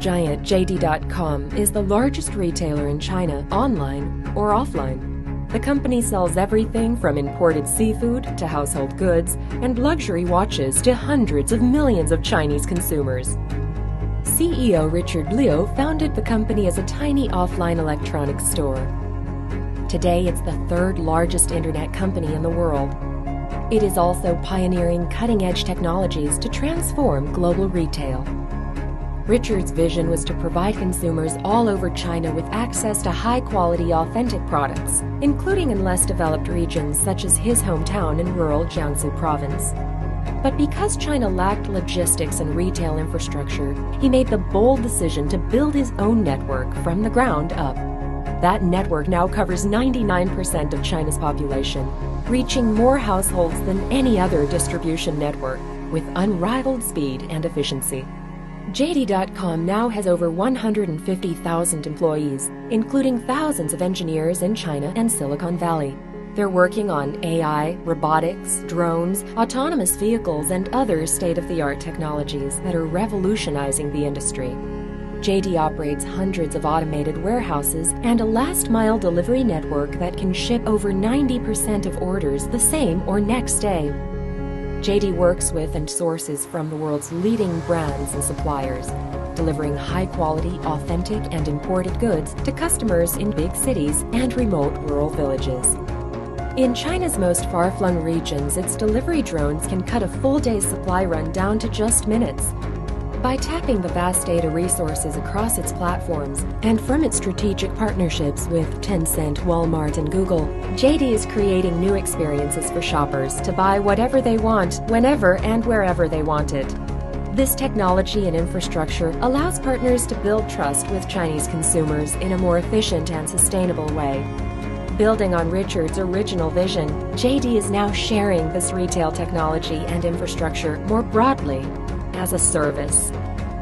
Giant JD.com is the largest retailer in China, online or offline. The company sells everything from imported seafood to household goods and luxury watches to hundreds of millions of Chinese consumers. CEO Richard Liu founded the company as a tiny offline electronics store. Today, it's the third largest internet company in the world. It is also pioneering cutting-edge technologies to transform global retail. Richard's vision was to provide consumers all over China with access to high-quality, authentic products, including in less developed regions such as his hometown in rural Jiangsu province. But because China lacked logistics and retail infrastructure, he made the bold decision to build his own network from the ground up. That network now covers 99% of China's population, reaching more households than any other distribution network, with unrivaled speed and efficiency. JD.com now has over 150,000 employees, including thousands of engineers in China and Silicon Valley. They're working on AI, robotics, drones, autonomous vehicles, and other state-of-the-art technologies that are revolutionizing the industry. JD operates hundreds of automated warehouses and a last-mile delivery network that can ship over 90% of orders the same or next day. JD works with and sources from the world's leading brands and suppliers, delivering high-quality, authentic, and imported goods to customers in big cities and remote rural villages. In China's most far-flung regions, its delivery drones can cut a full day's supply run down to just minutes. By tapping the vast data resources across its platforms and from its strategic partnerships with Tencent, Walmart, and Google, JD is creating new experiences for shoppers to buy whatever they want, whenever and wherever they want it. This technology and infrastructure allows partners to build trust with Chinese consumers in a more efficient and sustainable way. Building on Richard's original vision, JD is now sharing this retail technology and infrastructure more broadly as a service.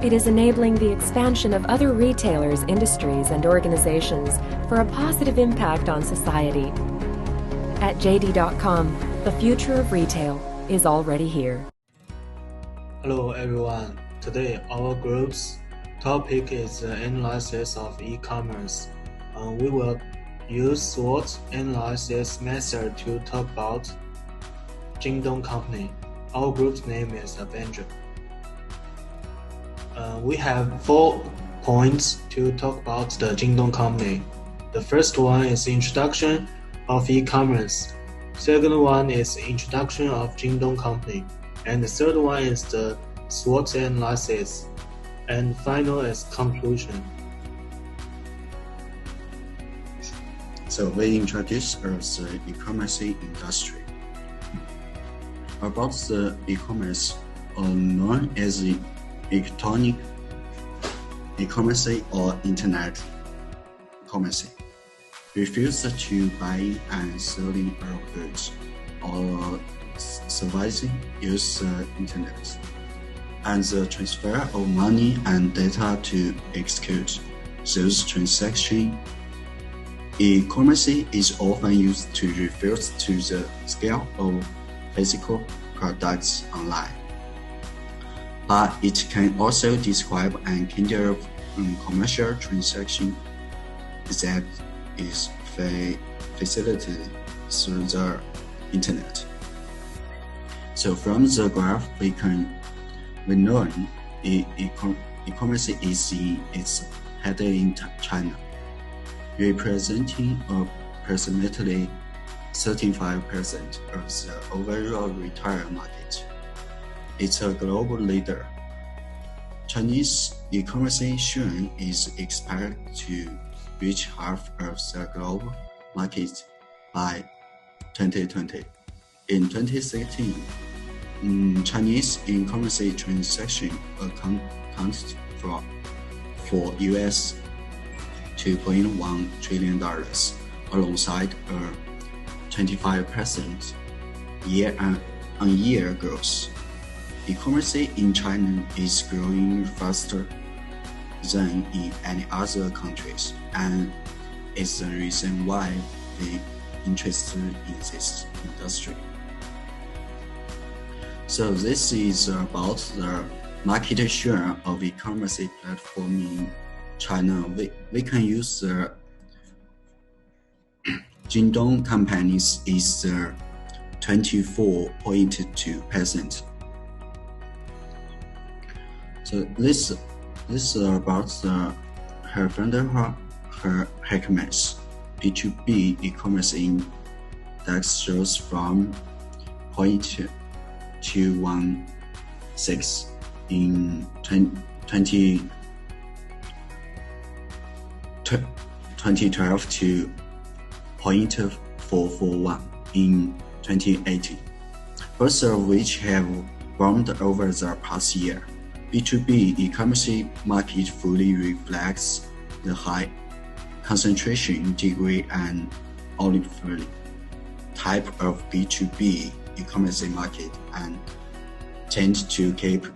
It is enabling the expansion of other retailers, industries, and organizations for a positive impact on society. At JD.com, the future of retail is already here. Hello everyone. Today our group's topic is the analysis of e-commerce. We will use SWOT analysis method to talk about Jingdong company. Our group's name is Avenger. We have 4 points to talk about the Jingdong company. The first one is introduction of e-commerce. Second one is introduction of Jingdong company. And the third one is the SWOT analysis. And final is conclusion. So we introduce the e-commerce industry. About the e-commerce, known as the electronic e-commerce or internet commerce, refers to buying and selling of goods or services use the internet, and the transfer of money and data to execute those transactions. E-commerce is often used to refer to the sale of physical products online, but it can also describe a kind of commercial transaction that is facilitated through the internet. So from the graph, we know e-commerce is in its head in China, representing approximately 35% of the overall retail market. It's a global leader. Chinese e-commerce share is expected to reach half of the global market by 2020. In 2016, Chinese e-commerce transactions accounted for US $2.1 trillion, alongside a 25% year-on-year growth. E-commerce in China is growing faster than in any other countries, and is the reason why we interested in this industry. So this is about the market share of e-commerce platform in China, we can use the Jingdong companies is 24.2%. So this is about her Heckman's B2B e-commerce index shows from 0.216 in 2012 to 0.441 in 2018, both of which have grown over the past year. B2B e-commerce market fully reflects the high concentration degree and oligopoly type of B2B e-commerce market and tend to keep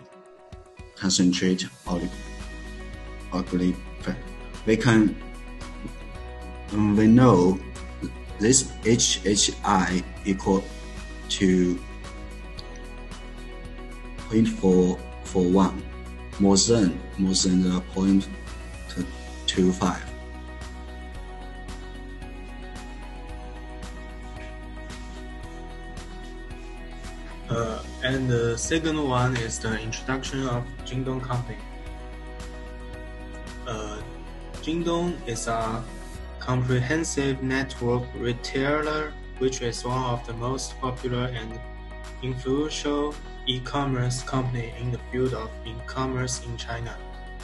concentrate oligopoly. We know this HHI equal to 0.441, more than the 0.25. And the second one is the introduction of Jingdong Company. Jingdong is a comprehensive network retailer which is one of the most popular and influential e-commerce company in the field of e-commerce in China.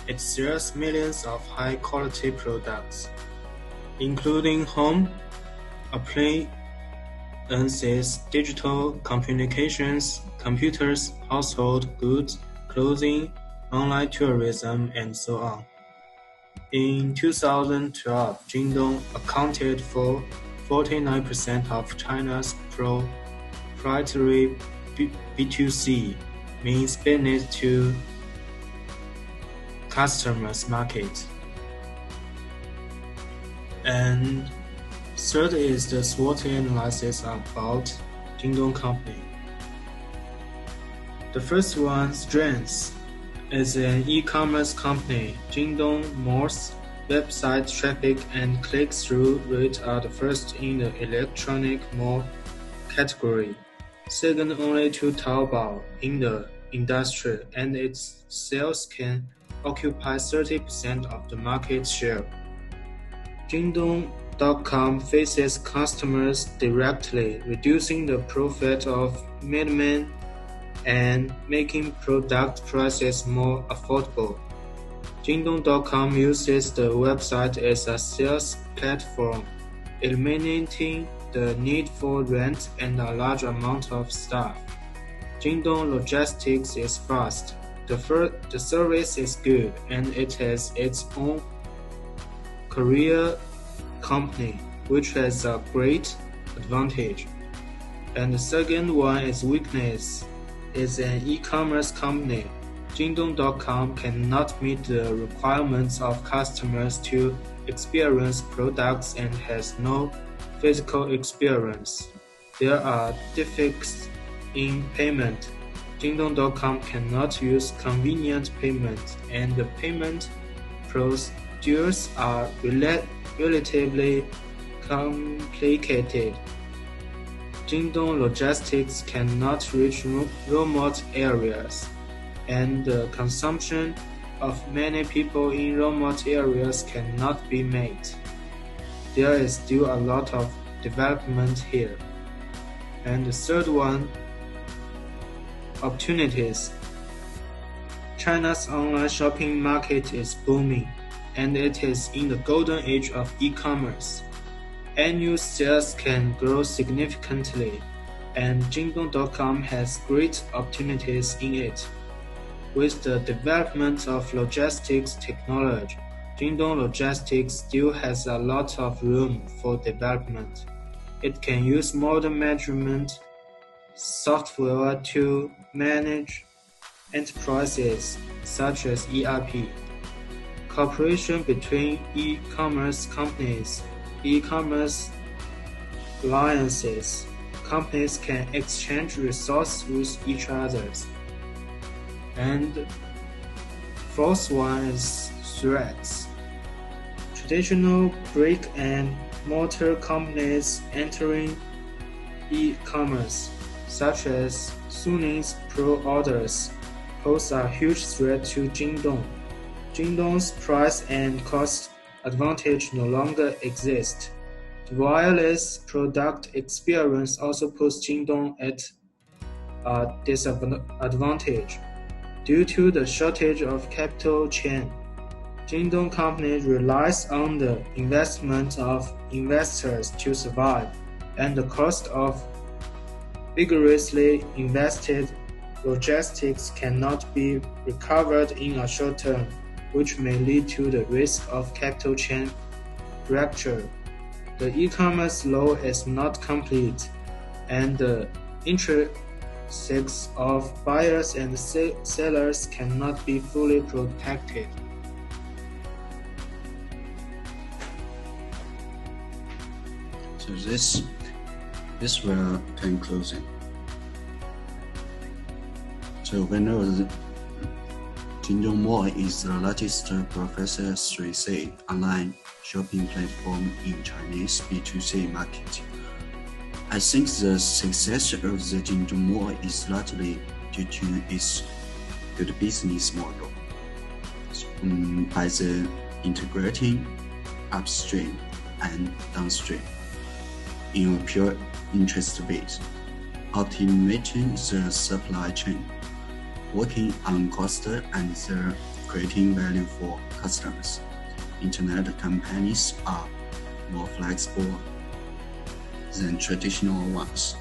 It sells millions of high-quality products, including home appliances, digital communications, computers, household goods, clothing, online tourism, and so on. In 2012, Jingdong accounted for 49% of China's proprietary B2C, means business to customers market. And third is the SWOT analysis about Jingdong Company. The first one, strengths. As an e-commerce company, Jingdong Mall's website traffic and click-through rate are the first in the electronic mall category, second only to Taobao in the industry, and its sales can occupy 30% of the market share. Jingdong.com faces customers directly, reducing the profit of middlemen and making product prices more affordable. Jingdong.com uses the website as a sales platform, eliminating the need for rent and a large amount of staff. Jingdong logistics is fast, the service is good, and it has its own courier company, which has a great advantage. And the second one is weakness. As an e-commerce company, Jingdong.com cannot meet the requirements of customers to experience products and has no physical experience. There are defects in payment. Jingdong.com cannot use convenient payment, and the payment procedures are relatively complicated. Jingdong logistics cannot reach remote areas, and the consumption of many people in remote areas cannot be made. There is still a lot of development here. And the third one, opportunities. China's online shopping market is booming, and it is in the golden age of e-commerce. Annual sales can grow significantly, and Jingdong.com has great opportunities in it. With the development of logistics technology, Jingdong Logistics still has a lot of room for development. It can use modern management software to manage enterprises such as ERP. Cooperation between e-commerce companies, e-commerce alliances, companies can exchange resources with each other. And fourth one is threats. Traditional brick-and-mortar companies entering e-commerce, such as Sunin's Pro Orders, pose a huge threat to Jingdong. Jingdong's price and cost advantage no longer exist. The wireless product experience also puts Jingdong at a disadvantage. Due to the shortage of capital chain, Jingdong Company relies on the investment of investors to survive, and the cost of vigorously invested logistics cannot be recovered in a short term, which may lead to the risk of capital chain fracture. The e-commerce law is not complete, and the interests of buyers and sellers cannot be fully protected. So this will conclusion. So we know that Jingdong Mall is the largest Professor 3C online shopping platform in Chinese B2C market. I think the success of the Jingdong Mall is largely due to its good business model. By the integrating upstream and downstream in a pure interest base, optimizing the supply chain, working on cost and creating value for customers. Internet companies are more flexible than traditional ones.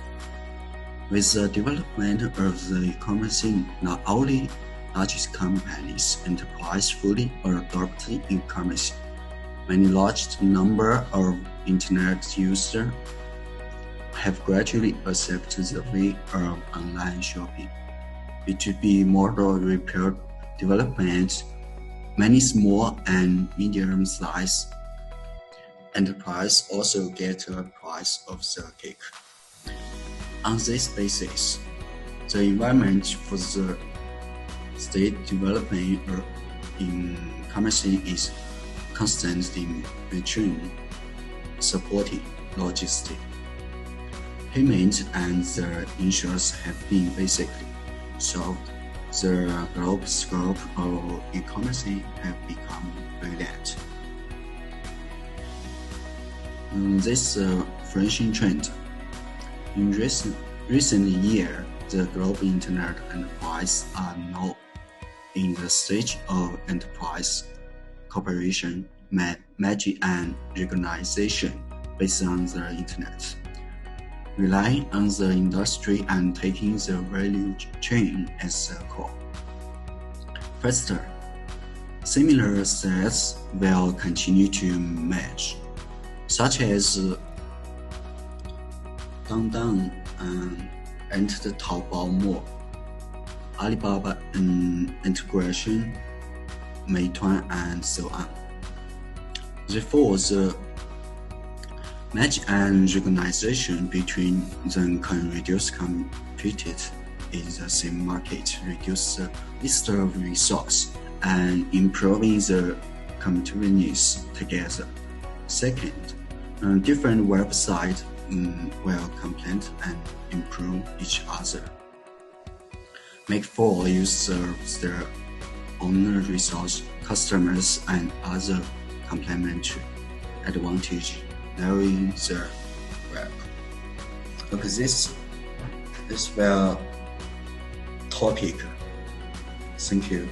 With the development of the e-commerce, not only large companies enterprise fully adopt e-commerce, many large number of internet users have gradually accepted the way of online shopping. B2B model repair development, many small and medium-sized enterprises also get a price of the cake. On this basis, the environment for the state development in commerce is constantly maturing, supporting logistics. Payment and the insurance have been basically solved. The global scope of e-commerce have become brilliant. This flourishing trend. In recent years, the global internet enterprises are now in the stage of enterprise cooperation, magic and recognition based on the internet, relying on the industry and taking the value chain as a core. Faster, similar sets will continue to emerge, such as Dangdang entered Taobao Mall, Alibaba integration, Meituan, and so on. Therefore, the match and recognition between them can reduce competition in the same market, reduce the list of resources, and improving the competitiveness together. Second, different websites will complement and improve each other. Make full use of their own resource, customers, and other complementary advantage, narrowing the web. Okay, this will topic. Thank you.